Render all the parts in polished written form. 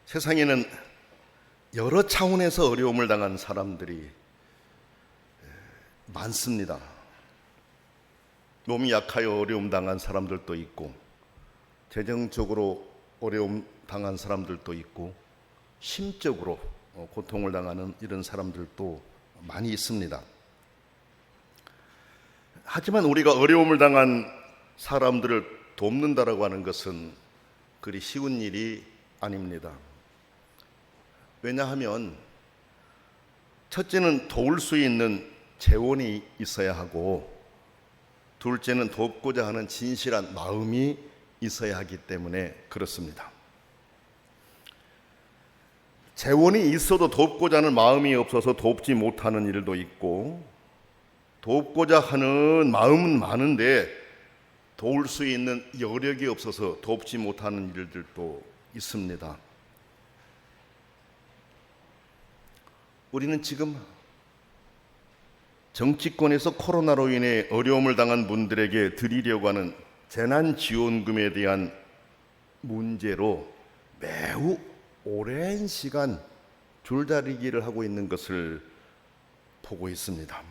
세상에는 여러 차원에서 어려움을 당한 사람들이 많습니다. 몸이 약하여 어려움 당한 사람들도 있고, 재정적으로 어려움 당한 사람들도 있고, 심적으로 고통을 당하는 이런 사람들도 많이 있습니다. 하지만 우리가 어려움을 당한 사람들을 돕는다라고 하는 것은 그리 쉬운 일이 아닙니다. 왜냐하면 첫째는 도울 수 있는 재원이 있어야 하고, 둘째는 돕고자 하는 진실한 마음이 있어야 하기 때문에 그렇습니다. 재원이 있어도 돕고자 하는 마음이 없어서 돕지 못하는 일도 있고, 돕고자 하는 마음은 많은데 도울 수 있는 여력이 없어서 돕지 못하는 일들도 있습니다. 우리는 지금 정치권에서 코로나로 인해 어려움을 당한 분들에게 드리려고 하는 재난지원금에 대한 문제로 매우 오랜 시간 줄다리기를 하고 있는 것을 보고 있습니다.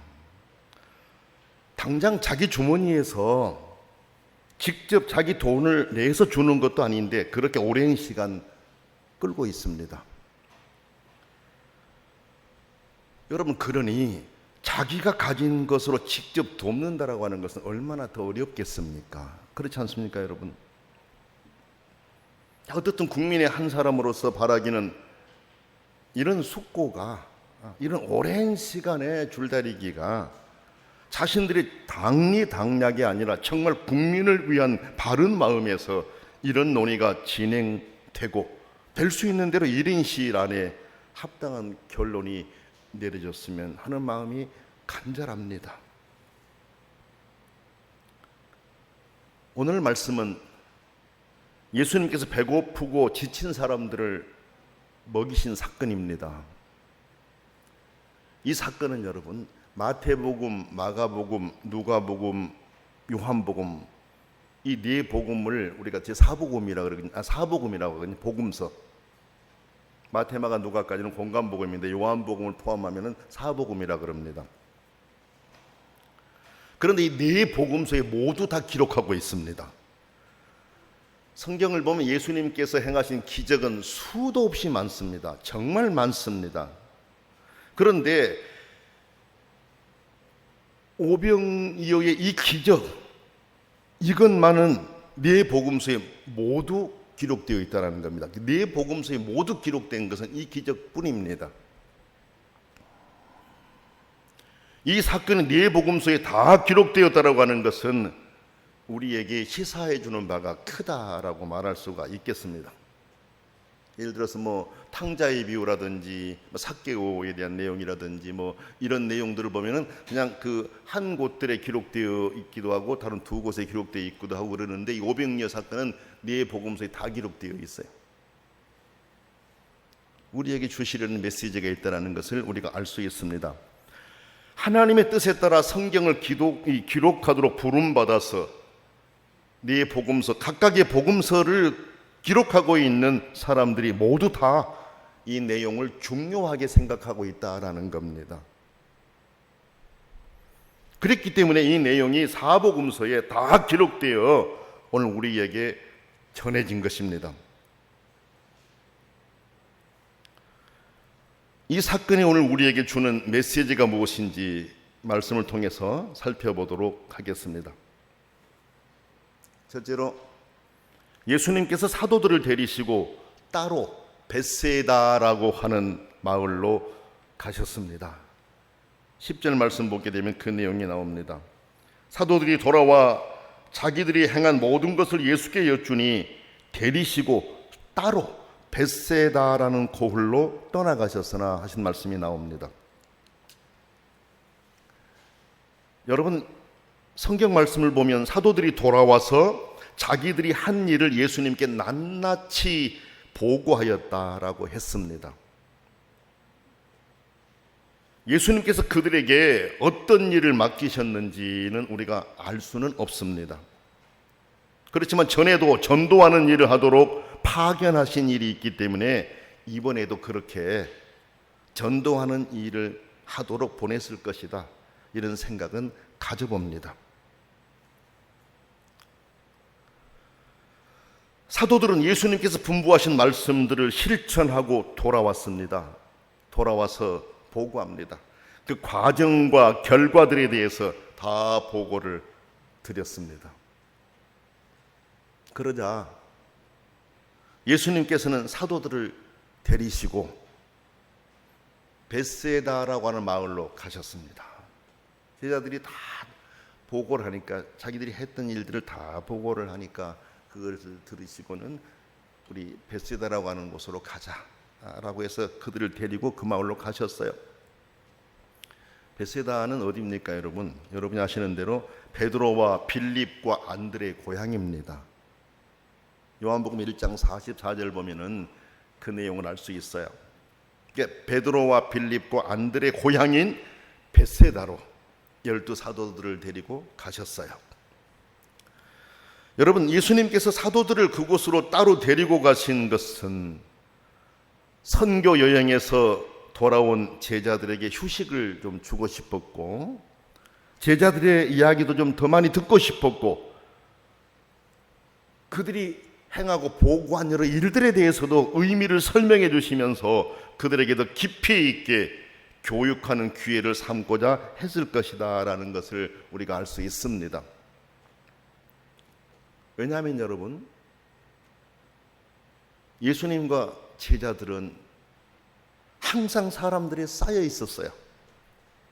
당장 자기 주머니에서 직접 자기 돈을 내서 주는 것도 아닌데 그렇게 오랜 시간 끌고 있습니다. 여러분, 그러니 자기가 가진 것으로 직접 돕는다라고 하는 것은 얼마나 더 어렵겠습니까? 그렇지 않습니까, 여러분? 어떻든 국민의 한 사람으로서 바라기는 이런 숙고가, 이런 오랜 시간의 줄다리기가 자신들이 당리당략이 아니라 정말 국민을 위한 바른 마음에서 이런 논의가 진행되고 될 수 있는 대로 1인 시일 안에 합당한 결론이 내려졌으면 하는 마음이 간절합니다. 오늘 말씀은 예수님께서 배고프고 지친 사람들을 먹이신 사건입니다. 이 사건은 여러분, 마태복음, 마가복음, 누가복음, 요한복음, 이 네 복음을 우리가 제4복음이라고 사복음이라고 하거든요. 복음서. 마태, 마가, 누가까지는 공간복음인데 요한복음을 포함하면 사복음이라고 그럽니다. 그런데 이 네 복음서에 모두 다 기록하고 있습니다. 성경을 보면 예수님께서 행하신 기적은 수도 없이 많습니다. 정말 많습니다. 그런데 오병이어의 이 기적, 이것만은 네 복음서에 모두 기록되어 있다는 겁니다. 네 복음서에 모두 기록된 것은 이 기적뿐입니다. 이 사건이 네 복음서에 다 기록되었다라고 하는 것은 우리에게 시사해 주는 바가 크다라고 말할 수가 있겠습니다. 예를 들어서 탕자의 비유라든지 삭개오에 대한 내용이라든지 이런 내용들을 보면은 그냥 그 한 곳들에 기록되어 있기도 하고 다른 두 곳에 기록되어 있기도 하고 그러는데, 이 오병이어 사건은 네 복음서에 다 기록되어 있어요. 우리에게 주시려는 메시지가 있다는 것을 우리가 알 수 있습니다. 하나님의 뜻에 따라 성경을 기록하도록 부름받아서 네 복음서, 각각의 복음서를 기록하고 있는 사람들이 모두 다 이 내용을 중요하게 생각하고 있다라는 겁니다. 그랬기 때문에 이 내용이 사복음서에 다 기록되어 오늘 우리에게 전해진 것입니다. 이 사건이 오늘 우리에게 주는 메시지가 무엇인지 말씀을 통해서 살펴보도록 하겠습니다. 첫째로, 예수님께서 사도들을 데리시고 따로 벳세다라고 하는 마을로 가셨습니다. 10절 말씀 보게 되면 그 내용이 나옵니다. 사도들이 돌아와 자기들이 행한 모든 것을 예수께 여쭈니 데리시고 따로 벳세다라는 고을로 떠나가셨으나 하신 말씀이 나옵니다. 여러분, 성경 말씀을 보면 사도들이 돌아와서 자기들이 한 일을 예수님께 낱낱이 보고하였다라고 했습니다. 예수님께서 그들에게 어떤 일을 맡기셨는지는 우리가 알 수는 없습니다. 그렇지만 전에도 전도하는 일을 하도록 파견하신 일이 있기 때문에 이번에도 그렇게 전도하는 일을 하도록 보냈을 것이다, 이런 생각은 가져봅니다. 사도들은 예수님께서 분부하신 말씀들을 실천하고 돌아왔습니다. 돌아와서 보고합니다. 그 과정과 결과들에 대해서 다 보고를 드렸습니다. 그러자 예수님께서는 사도들을 데리시고 벳세다라고 하는 마을로 가셨습니다. 제자들이 다 보고를 하니까, 자기들이 했던 일들을 다 보고를 하니까 그것을 들으시고는 우리 벳세다라고 하는 곳으로 가자라고 해서 그들을 데리고 그 마을로 가셨어요. 벳세다는 어디입니까, 여러분? 여러분이 아시는 대로 베드로와 빌립과 안드레의 고향입니다. 요한복음 1장 44절 보면은 그 내용을 알 수 있어요. 베드로와 빌립과 안드레의 고향인 벳세다로 12 사도들을 데리고 가셨어요. 여러분, 예수님께서 사도들을 그곳으로 따로 데리고 가신 것은 선교 여행에서 돌아온 제자들에게 휴식을 좀 주고 싶었고, 제자들의 이야기도 좀 더 많이 듣고 싶었고, 그들이 행하고 보고한 여러 일들에 대해서도 의미를 설명해 주시면서 그들에게 더 깊이 있게 교육하는 기회를 삼고자 했을 것이다 라는 것을 우리가 알 수 있습니다. 왜냐하면 여러분, 예수님과 제자들은 항상 사람들이 쌓여 있었어요.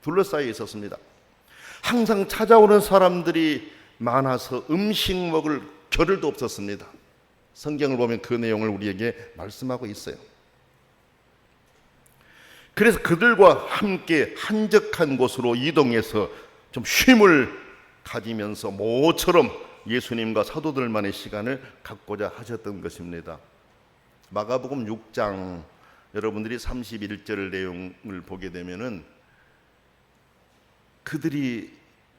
둘러싸여 있었습니다. 항상 찾아오는 사람들이 많아서 음식 먹을 겨를도 없었습니다. 성경을 보면 그 내용을 우리에게 말씀하고 있어요. 그래서 그들과 함께 한적한 곳으로 이동해서 좀 쉼을 가지면서 모처럼 예수님과 사도들만의 시간을 갖고자 하셨던 것입니다. 마가복음 6장 여러분들이 31절 내용을 보게 되면은 그들이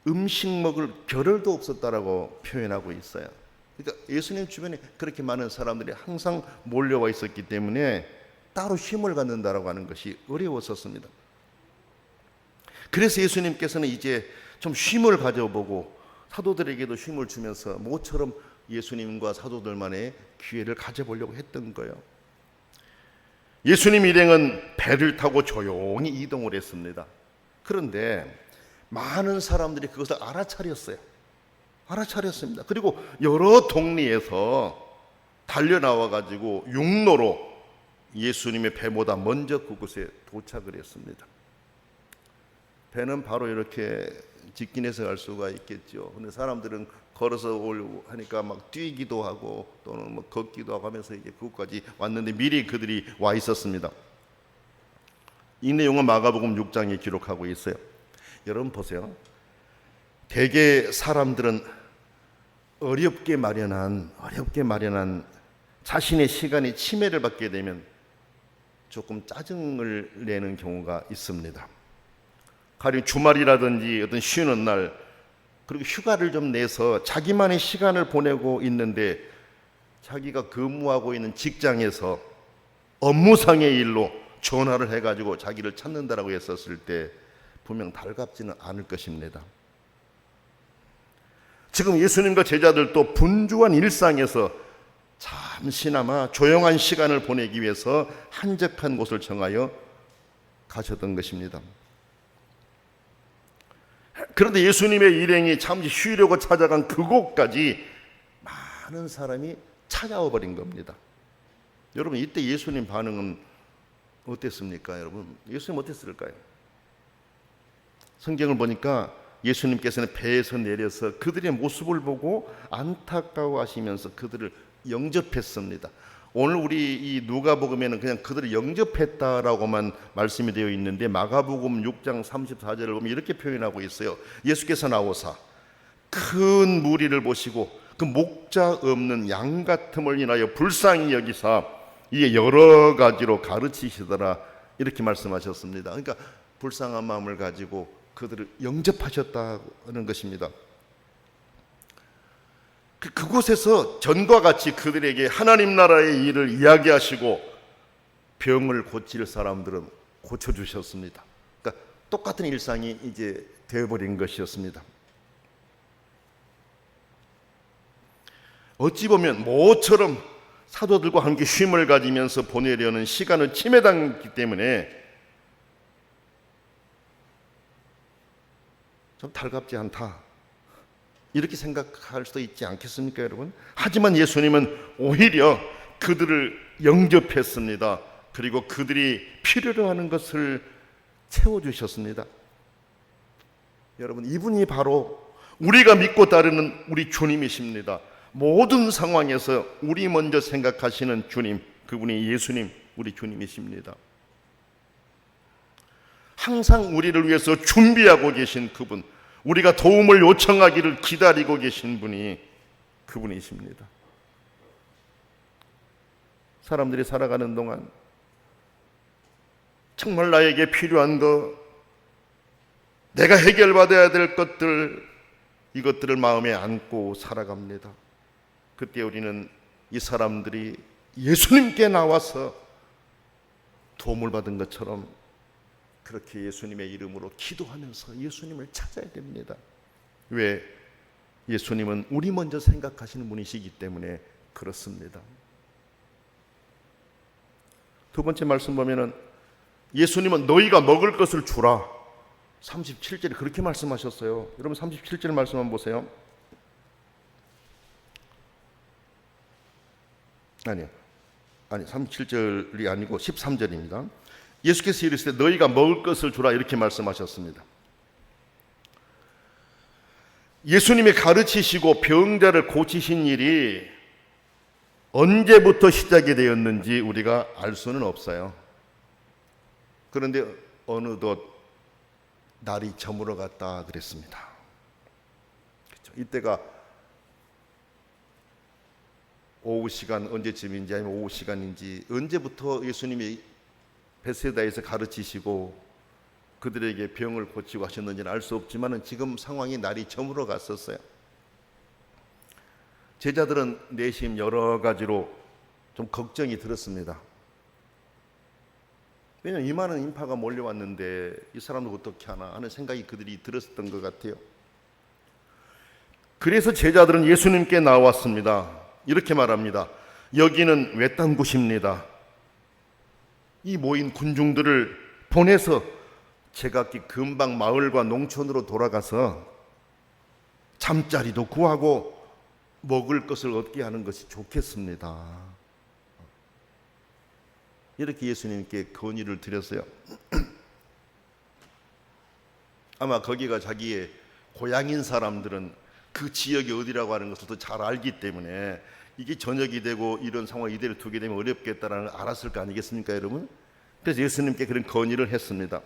음식 먹을 겨를도 없었다라고 표현하고 있어요. 그러니까 예수님 주변에 그렇게 많은 사람들이 항상 몰려와 있었기 때문에 따로 쉼을 갖는다라고 하는 것이 어려웠었습니다. 그래서 예수님께서는 이제 좀 쉼을 가져보고 사도들에게도 쉼을 주면서 모처럼 예수님과 사도들만의 기회를 가져보려고 했던 거예요. 예수님 일행은 배를 타고 조용히 이동을 했습니다. 그런데 많은 사람들이 그것을 알아차렸습니다. 그리고 여러 동네에서 달려나와가지고 육로로 예수님의 배보다 먼저 그곳에 도착을 했습니다. 배는 바로 이렇게 직진해서 갈 수가 있겠죠. 근데 사람들은 걸어서 오려고 하니까 막 뛰기도 하고 또는 뭐 걷기도 하고 하면서 이제 그곳까지 왔는데 미리 그들이 와 있었습니다. 이 내용은 마가복음 6장에 기록하고 있어요. 여러분 보세요. 대개 사람들은 어렵게 마련한 자신의 시간이 침해를 받게 되면 조금 짜증을 내는 경우가 있습니다. 가령 주말이라든지 어떤 쉬는 날, 그리고 휴가를 좀 내서 자기만의 시간을 보내고 있는데 자기가 근무하고 있는 직장에서 업무상의 일로 전화를 해가지고 자기를 찾는다라고 했었을 때 분명 달갑지는 않을 것입니다. 지금 예수님과 제자들도 분주한 일상에서 잠시나마 조용한 시간을 보내기 위해서 한적한 곳을 정하여 가셨던 것입니다. 그런데 예수님의 일행이 잠시 쉬려고 찾아간 그곳까지 많은 사람이 찾아와 버린 겁니다. 여러분, 이때 예수님 반응은 어땠습니까? 여러분, 예수님 어땠을까요? 성경을 보니까 예수님께서는 배에서 내려서 그들의 모습을 보고 안타까워하시면서 그들을 영접했습니다. 오늘 우리 이 누가복음에는 그냥 그들을 영접했다라고만 말씀이 되어 있는데 마가복음 6장 34절을 보면 이렇게 표현하고 있어요. 예수께서 나오사 큰 무리를 보시고 그 목자 없는 양 같음을 인하여 불쌍히 여기사 이에 여러 가지로 가르치시더라, 이렇게 말씀하셨습니다. 그러니까 불쌍한 마음을 가지고 그들을 영접하셨다는 것입니다. 그곳에서 전과 같이 그들에게 하나님 나라의 일을 이야기하시고 병을 고칠 사람들은 고쳐주셨습니다. 그러니까 똑같은 일상이 이제 되어버린 것이었습니다. 어찌 보면 모처럼 사도들과 함께 쉼을 가지면서 보내려는 시간을 침해당했기 때문에 좀 달갑지 않다, 이렇게 생각할 수도 있지 않겠습니까, 여러분? 하지만 예수님은 오히려 그들을 영접했습니다. 그리고 그들이 필요로 하는 것을 채워주셨습니다. 여러분, 이분이 바로 우리가 믿고 따르는 우리 주님이십니다. 모든 상황에서 우리 먼저 생각하시는 주님, 그분이 예수님, 우리 주님이십니다. 항상 우리를 위해서 준비하고 계신 그분, 우리가 도움을 요청하기를 기다리고 계신 분이 그분이십니다. 사람들이 살아가는 동안 정말 나에게 필요한 것, 내가 해결받아야 될 것들, 이것들을 마음에 안고 살아갑니다. 그때 우리는 이 사람들이 예수님께 나와서 도움을 받은 것처럼 그렇게 예수님의 이름으로 기도하면서 예수님을 찾아야 됩니다. 왜? 예수님은 우리 먼저 생각하시는 분이시기 때문에 그렇습니다. 두 번째 말씀 보면은 예수님은 너희가 먹을 것을 주라, 37절에 그렇게 말씀하셨어요. 여러분 37절 말씀 한번 보세요. 아니 37절이 아니고 13절입니다. 예수께서 이르시되 너희가 먹을 것을 주라, 이렇게 말씀하셨습니다. 예수님이 가르치시고 병자를 고치신 일이 언제부터 시작이 되었는지 우리가 알 수는 없어요. 그런데 어느덧 날이 저물어 갔다 그랬습니다. 그렇죠? 이때가 오후 시간 언제쯤인지 아니면 오후 시간인지, 언제부터 예수님이 베세다에서 가르치시고 그들에게 병을 고치고 하셨는지는 알 수 없지만 지금 상황이 날이 저물어 갔었어요. 제자들은 내심 여러 가지로 좀 걱정이 들었습니다. 왜냐하면 이 많은 인파가 몰려왔는데 이 사람들 어떻게 하나 하는 생각이 그들이 들었던 것 같아요. 그래서 제자들은 예수님께 나왔습니다. 이렇게 말합니다. 여기는 외딴 곳입니다. 이 모인 군중들을 보내서 제각기 금방 마을과 농촌으로 돌아가서 잠자리도 구하고 먹을 것을 얻게 하는 것이 좋겠습니다. 이렇게 예수님께 건의를 드렸어요. 아마 거기가 자기의 고향인 사람들은 그 지역이 어디라고 하는 것을 더 잘 알기 때문에 이게 저녁이 되고 이런 상황이 이대로 두게 되면 어렵겠다라는 걸 알았을 거 아니겠습니까, 여러분? 그래서 예수님께 그런 건의를 했습니다.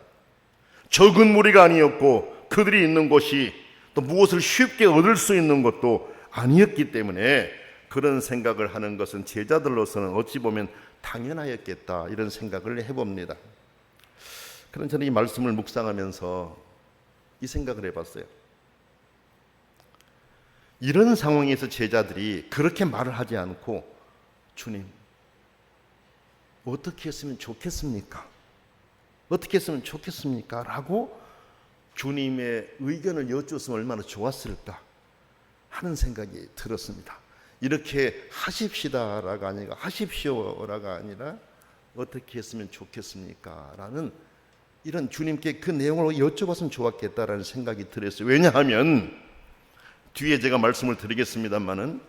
적은 무리가 아니었고 그들이 있는 곳이 또 무엇을 쉽게 얻을 수 있는 것도 아니었기 때문에 그런 생각을 하는 것은 제자들로서는 어찌 보면 당연하였겠다, 이런 생각을 해봅니다. 그런 저는 이 말씀을 묵상하면서 이 생각을 해봤어요. 이런 상황에서 제자들이 그렇게 말을 하지 않고 주님, 어떻게 했으면 좋겠습니까? 어떻게 했으면 좋겠습니까? 라고 주님의 의견을 여쭈었으면 얼마나 좋았을까 하는 생각이 들었습니다. 이렇게 하십시다라가 아니라 하십시오라가 아니라 어떻게 했으면 좋겠습니까? 라는 이런 주님께 그 내용을 여쭤봤으면 좋았겠다라는 생각이 들었어요. 왜냐하면 뒤에 제가 말씀을 드리겠습니다만은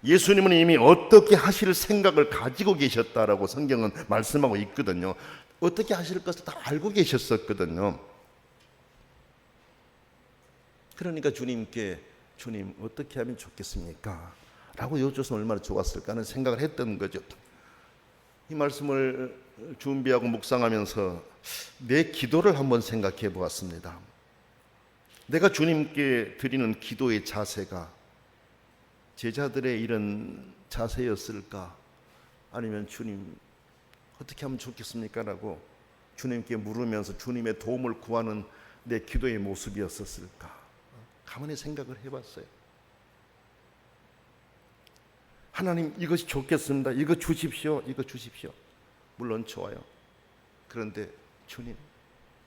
예수님은 이미 어떻게 하실 생각을 가지고 계셨다라고 성경은 말씀하고 있거든요. 어떻게 하실 것을 다 알고 계셨었거든요. 그러니까 주님께 주님 어떻게 하면 좋겠습니까? 라고 여쭈었으면 얼마나 좋았을까 하는 생각을 했던 거죠. 이 말씀을 준비하고 묵상하면서 내 기도를 한번 생각해 보았습니다. 내가 주님께 드리는 기도의 자세가 제자들의 이런 자세였을까? 아니면 주님 어떻게 하면 좋겠습니까? 라고 주님께 물으면서 주님의 도움을 구하는 내 기도의 모습이었을까? 가만히 생각을 해봤어요. 하나님 이것이 좋겠습니다. 이거 주십시오. 이거 주십시오. 물론 좋아요. 그런데 주님,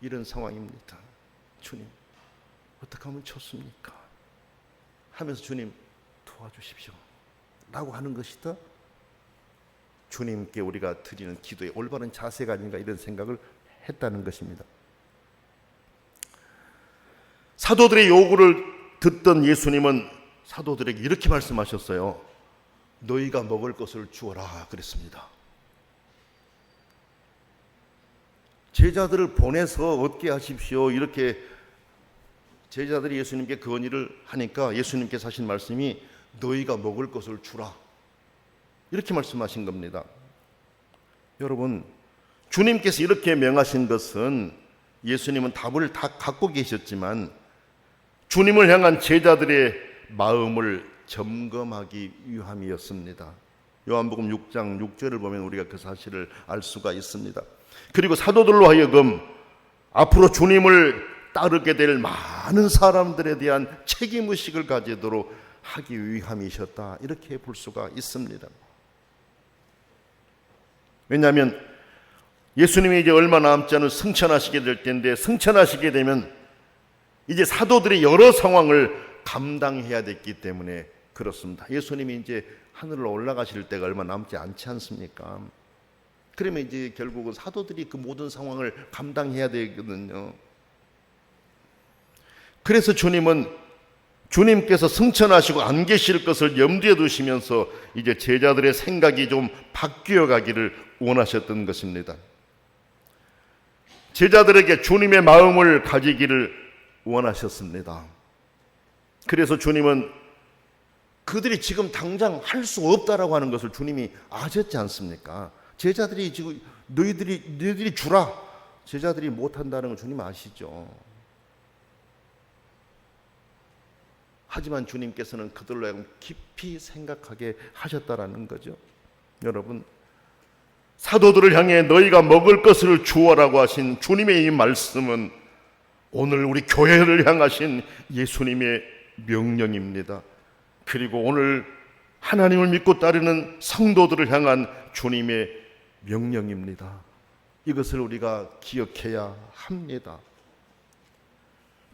이런 상황입니다. 주님, 어떻게 하면 좋습니까? 하면서 주님 도와주십시오 라고 하는 것이다 주님께 우리가 드리는 기도의 올바른 자세가 아닌가, 이런 생각을 했다는 것입니다. 사도들의 요구를 듣던 예수님은 사도들에게 이렇게 말씀하셨어요. 너희가 먹을 것을 주어라 그랬습니다. 제자들을 보내서 얻게 하십시오, 이렇게 제자들이 예수님께 건의를 하니까 예수님께서 하신 말씀이 너희가 먹을 것을 주라, 이렇게 말씀하신 겁니다. 여러분, 주님께서 이렇게 명하신 것은 예수님은 답을 다 갖고 계셨지만 주님을 향한 제자들의 마음을 점검하기 위함이었습니다. 요한복음 6장 6절을 보면 우리가 그 사실을 알 수가 있습니다. 그리고 사도들로 하여금 앞으로 주님을 따르게 될 많은 사람들에 대한 책임의식을 가지도록 하기 위함이셨다, 이렇게 볼 수가 있습니다. 왜냐하면 예수님이 이제 얼마 남지 않은 승천하시게 될 텐데, 승천하시게 되면 이제 사도들의 여러 상황을 감당해야 됐기 때문에 그렇습니다. 예수님이 이제 하늘로 올라가실 때가 얼마 남지 않지 않습니까? 그러면 이제 결국은 사도들이 그 모든 상황을 감당해야 되거든요. 그래서 주님께서 승천하시고 안 계실 것을 염두에 두시면서 이제 제자들의 생각이 좀 바뀌어 가기를 원하셨던 것입니다. 제자들에게 주님의 마음을 가지기를 원하셨습니다. 그래서 주님은 그들이 지금 당장 할 수 없다라고 하는 것을 주님이 아셨지 않습니까? 제자들이 지금 너희들이 주라, 제자들이 못한다는 걸 주님 아시죠. 하지만 주님께서는 그들로 하여금 깊이 생각하게 하셨다라는 거죠. 여러분, 사도들을 향해 너희가 먹을 것을 주어라고 하신 주님의 이 말씀은 오늘 우리 교회를 향하신 예수님의 명령입니다. 그리고 오늘 하나님을 믿고 따르는 성도들을 향한 주님의 명령입니다. 이것을 우리가 기억해야 합니다.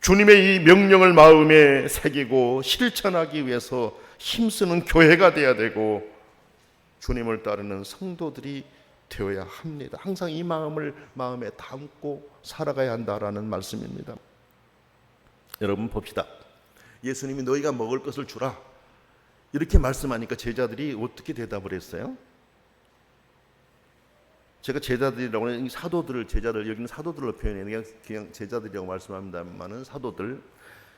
주님의 이 명령을 마음에 새기고 실천하기 위해서 힘쓰는 교회가 되어야 되고 주님을 따르는 성도들이 되어야 합니다. 항상 이 마음을 마음에 담고 살아가야 한다라는 말씀입니다. 여러분 봅시다. 예수님이 너희가 먹을 것을 주라, 이렇게 말씀하니까 제자들이 어떻게 대답을 했어요? 제가 제자들이라고 하는 사도들을, 제자들, 여기는 사도들로 표현해요. 그냥 제자들이라고 말씀합니다만은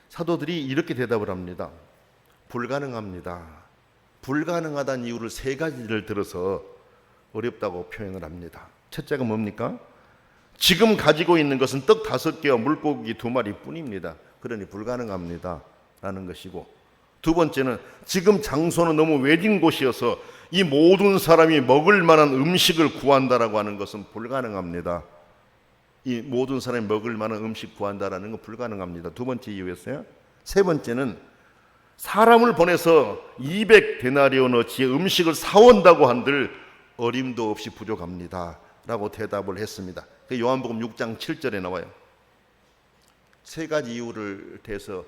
사도들이 이렇게 대답을 합니다. 불가능합니다. 불가능하다는 이유를 세 가지를 들어서 어렵다고 표현을 합니다. 첫째가 뭡니까? 지금 가지고 있는 것은 떡 5개와 물고기 2마리 뿐입니다. 그러니 불가능합니다 라는 것이고, 두 번째는 지금 장소는 너무 외진 곳이어서 이 모든 사람이 먹을 만한 음식을 구한다라고 하는 것은 불가능합니다. 이 모든 사람이 먹을 만한 음식 구한다라는 건 불가능합니다. 두 번째 이유였어요. 세 번째는 사람을 보내서 200데나리온어치의 음식을 사온다고 한들 어림도 없이 부족합니다 라고 대답을 했습니다. 요한복음 6장 7절에 나와요. 세 가지 이유를 대서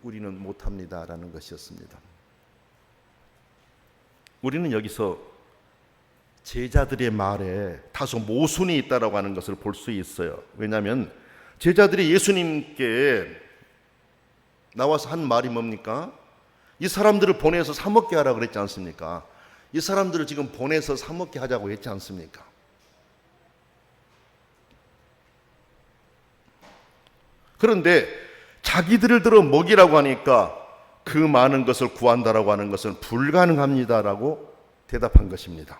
우리는 못합니다 라는 것이었습니다. 우리는 여기서 제자들의 말에 다소 모순이 있다라고 하는 것을 볼 수 있어요. 왜냐하면 제자들이 예수님께 나와서 한 말이 뭡니까? 이 사람들을 보내서 사 먹게 하라고 그랬지 않습니까? 이 사람들을 지금 보내서 사 먹게 하자고 했지 않습니까? 그런데 자기들을 들어 먹이라고 하니까 그 많은 것을 구한다라고 하는 것은 불가능합니다라고 대답한 것입니다.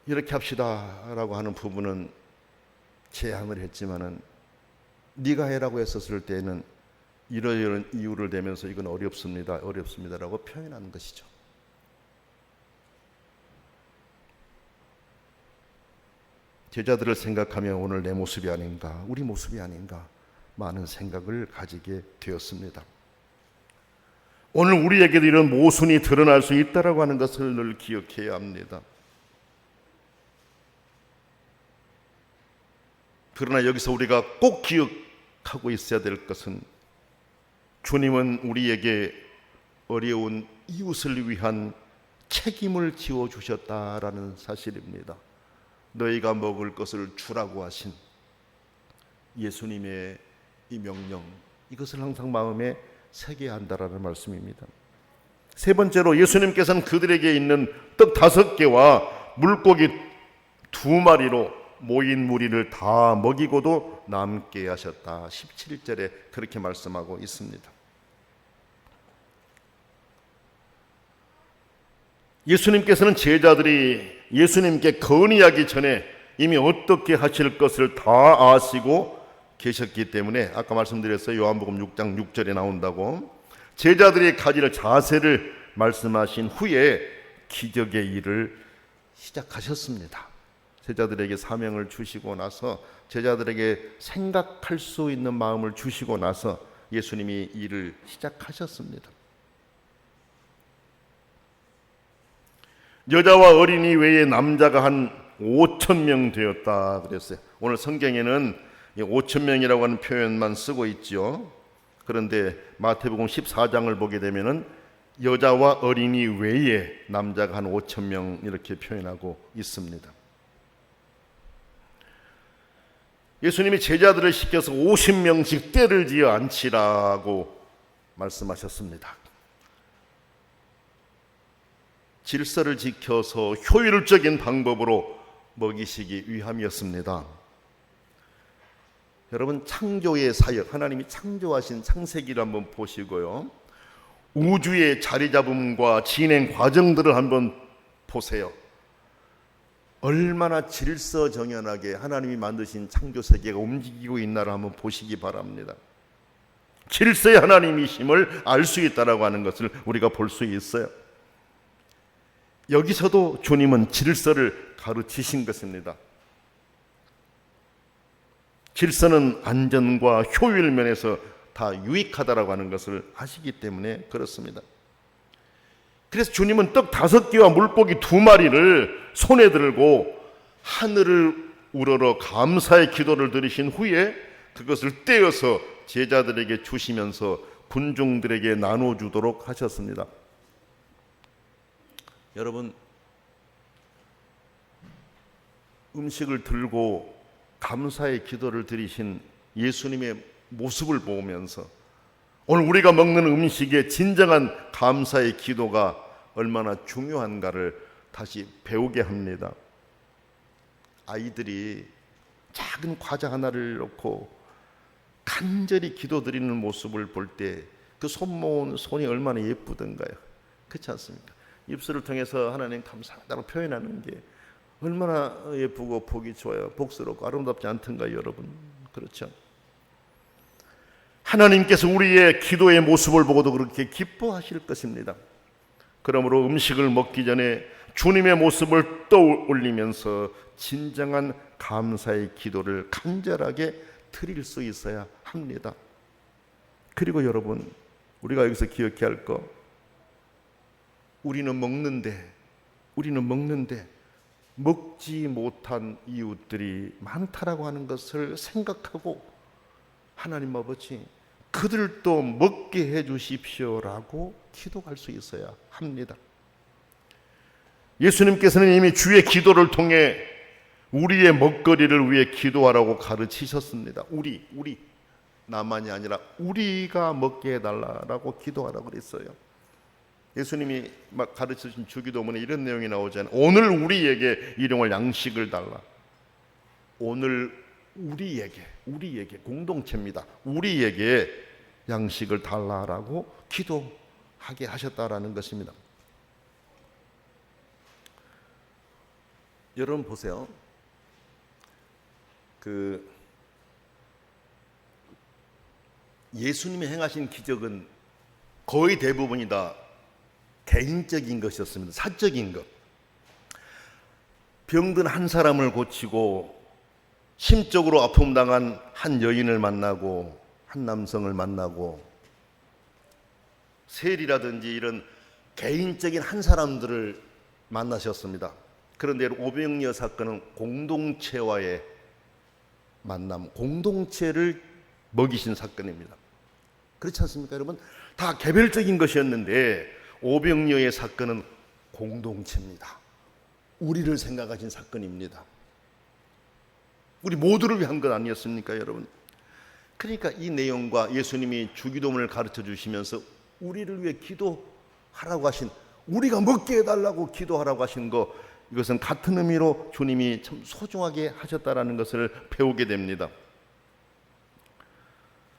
이렇게 합시다라고 하는 부분은 제안을 했지만은 네가 해라고 했었을 때는 이런 이유를 대면서 이건 어렵습니다라고 표현하는 것이죠. 제자들을 생각하며 오늘 내 모습이 아닌가, 우리 모습이 아닌가 많은 생각을 가지게 되었습니다. 오늘 우리에게도 이런 모순이 드러날 수 있다라고 하는 것을 늘 기억해야 합니다. 그러나 여기서 우리가 꼭 기억하고 있어야 될 것은 주님은 우리에게 어려운 이웃을 위한 책임을 지어주셨다라는 사실입니다. 너희가 먹을 것을 주라고 하신 예수님의 이 명령, 이것을 항상 마음에 새겨야 한다라는 말씀입니다. 세 번째로 예수님께서는 그들에게 있는 떡 5개와 물고기 2마리로 모인 무리를 다 먹이고도 남게 하셨다. 17절에 그렇게 말씀하고 있습니다. 예수님께서는 제자들이 예수님께 건의하기 전에 이미 어떻게 하실 것을 다 아시고 계셨기 때문에 아까 말씀드렸어요. 요한복음 6장 6절에 나온다고. 제자들이 가질 자세를 말씀하신 후에 기적의 일을 시작하셨습니다. 제자들에게 사명을 주시고 나서, 제자들에게 생각할 수 있는 마음을 주시고 나서 예수님이 일을 시작하셨습니다. 여자와 어린이 외에 남자가 한 5,000명 되었다 그랬어요. 오늘 성경에는 5,000명이라고 하는 표현만 쓰고 있죠. 그런데 마태복음 14장을 보게 되면은 여자와 어린이 외에 남자가 한 5,000명 이렇게 표현하고 있습니다. 예수님이 제자들을 시켜서 50명씩 떼를 지어 앉히라고 말씀하셨습니다. 질서를 지켜서 효율적인 방법으로 먹이시기 위함이었습니다. 여러분, 창조의 사역, 하나님이 창조하신 창세기를 한번 보시고요, 우주의 자리 잡음과 진행 과정들을 한번 보세요. 얼마나 질서정연하게 하나님이 만드신 창조 세계가 움직이고 있나를 한번 보시기 바랍니다. 질서의 하나님이심을 알 수 있다라고 하는 것을 우리가 볼 수 있어요. 여기서도 주님은 질서를 가르치신 것입니다. 질서는 안전과 효율 면에서 다 유익하다라고 하는 것을 아시기 때문에 그렇습니다. 그래서 주님은 떡 5개와 물고기 2마리를 손에 들고 하늘을 우러러 감사의 기도를 드리신 후에 그것을 떼어서 제자들에게 주시면서 군중들에게 나눠주도록 하셨습니다. 여러분, 음식을 들고 감사의 기도를 드리신 예수님의 모습을 보면서 오늘 우리가 먹는 음식의 진정한 감사의 기도가 얼마나 중요한가를 다시 배우게 합니다. 아이들이 작은 과자 하나를 놓고 간절히 기도드리는 모습을 볼 때 그 손 모은 손이 얼마나 예쁘던가요? 그렇지 않습니까? 입술을 통해서 하나님 감사하다고 표현하는 게 얼마나 예쁘고 보기 좋아요. 복스럽고 아름답지 않던가요, 여러분? 그렇죠? 하나님께서 우리의 기도의 모습을 보고도 그렇게 기뻐하실 것입니다. 그러므로 음식을 먹기 전에 주님의 모습을 떠올리면서 진정한 감사의 기도를 간절하게 드릴 수 있어야 합니다. 그리고 여러분, 우리가 여기서 기억해야 할 거, 우리는 먹는데 먹지 못한 이웃들이 많다라고 하는 것을 생각하고 하나님 아버지, 그들도 먹게 해 주십시오라고 기도할 수 있어야 합니다. 예수님께서는 이미 주의 기도를 통해 우리의 먹거리를 위해 기도하라고 가르치셨습니다. 우리 나만이 아니라 우리가 먹게 해달라고 기도하라고 그랬어요. 예수님이 막 가르치신 주기도문에 이런 내용이 나오잖아요. 오늘 우리에게 일용할 양식을 달라. 오늘 우리에게 공동체입니다. 우리에게 양식을 달라라고 기도하게 하셨다라는 것입니다. 여러분 보세요. 예수님이 행하신 기적은 거의 대부분이 다 개인적인 것이었습니다. 사적인 것. 병든 한 사람을 고치고 심적으로 아픔 당한 한 여인을 만나고 한 남성을 만나고 세리라든지 이런 개인적인 한 사람들을 만나셨습니다. 그런데 오병이어 사건은 공동체와의 만남, 공동체를 먹이신 사건입니다. 그렇지 않습니까, 여러분? 다 개별적인 것이었는데 오병이어의 사건은 공동체입니다. 우리를 생각하신 사건입니다. 우리 모두를 위한 것 아니었습니까, 여러분? 그러니까 이 내용과 예수님이 주기도문을 가르쳐 주시면서 우리를 위해 기도하라고 하신, 우리가 먹게 해달라고 기도하라고 하신 거, 이것은 같은 의미로 주님이 참 소중하게 하셨다라는 것을 배우게 됩니다.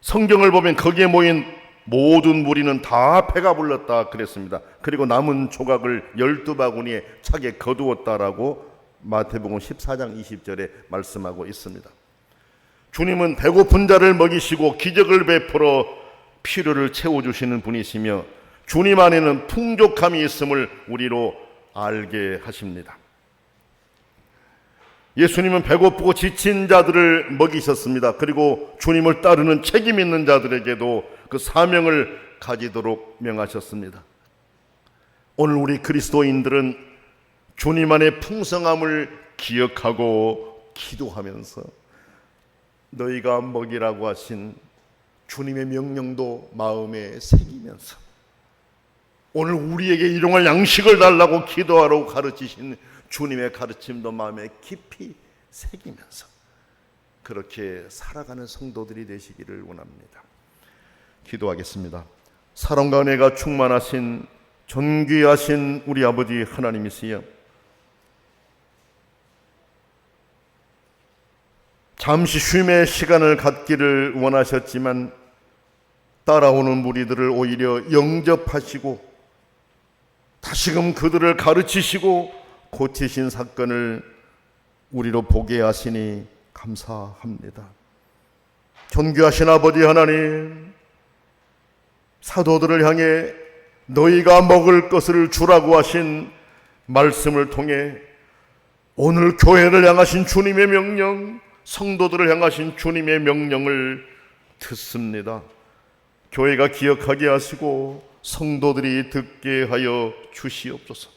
성경을 보면 거기에 모인 모든 무리는 다 배가 불렀다 그랬습니다. 그리고 남은 조각을 12바구니에 차게 거두었다라고 마태복음 14장 20절에 말씀하고 있습니다. 주님은 배고픈 자를 먹이시고 기적을 베풀어 필요를 채워주시는 분이시며 주님 안에는 풍족함이 있음을 우리로 알게 하십니다. 예수님은 배고프고 지친 자들을 먹이셨습니다. 그리고 주님을 따르는 책임 있는 자들에게도 그 사명을 가지도록 명하셨습니다. 오늘 우리 그리스도인들은 주님 안의 풍성함을 기억하고 기도하면서 너희가 먹이라고 하신 주님의 명령도 마음에 새기면서 오늘 우리에게 일용할 양식을 달라고 기도하라고 가르치신 주님의 가르침도 마음에 깊이 새기면서 그렇게 살아가는 성도들이 되시기를 원합니다. 기도하겠습니다. 사랑과 은혜가 충만하신 존귀하신 우리 아버지 하나님이시여, 잠시 쉼의 시간을 갖기를 원하셨지만 따라오는 무리들을 오히려 영접하시고 다시금 그들을 가르치시고 고치신 사건을 우리로 보게 하시니 감사합니다. 존귀하신 아버지 하나님, 사도들을 향해 너희가 먹을 것을 주라고 하신 말씀을 통해 오늘 교회를 향하신 주님의 명령, 성도들을 향하신 주님의 명령을 듣습니다. 교회가 기억하게 하시고 성도들이 듣게 하여 주시옵소서.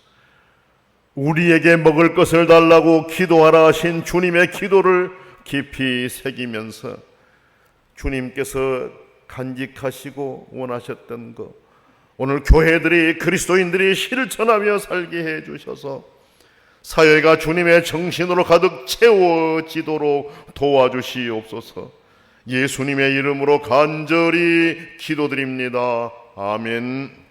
우리에게 먹을 것을 달라고 기도하라 하신 주님의 기도를 깊이 새기면서 주님께서 간직하시고 원하셨던 것, 오늘 교회들이 그리스도인들이 실천하며 살게 해 주셔서 사회가 주님의 정신으로 가득 채워지도록 도와주시옵소서. 예수님의 이름으로 간절히 기도드립니다. 아멘.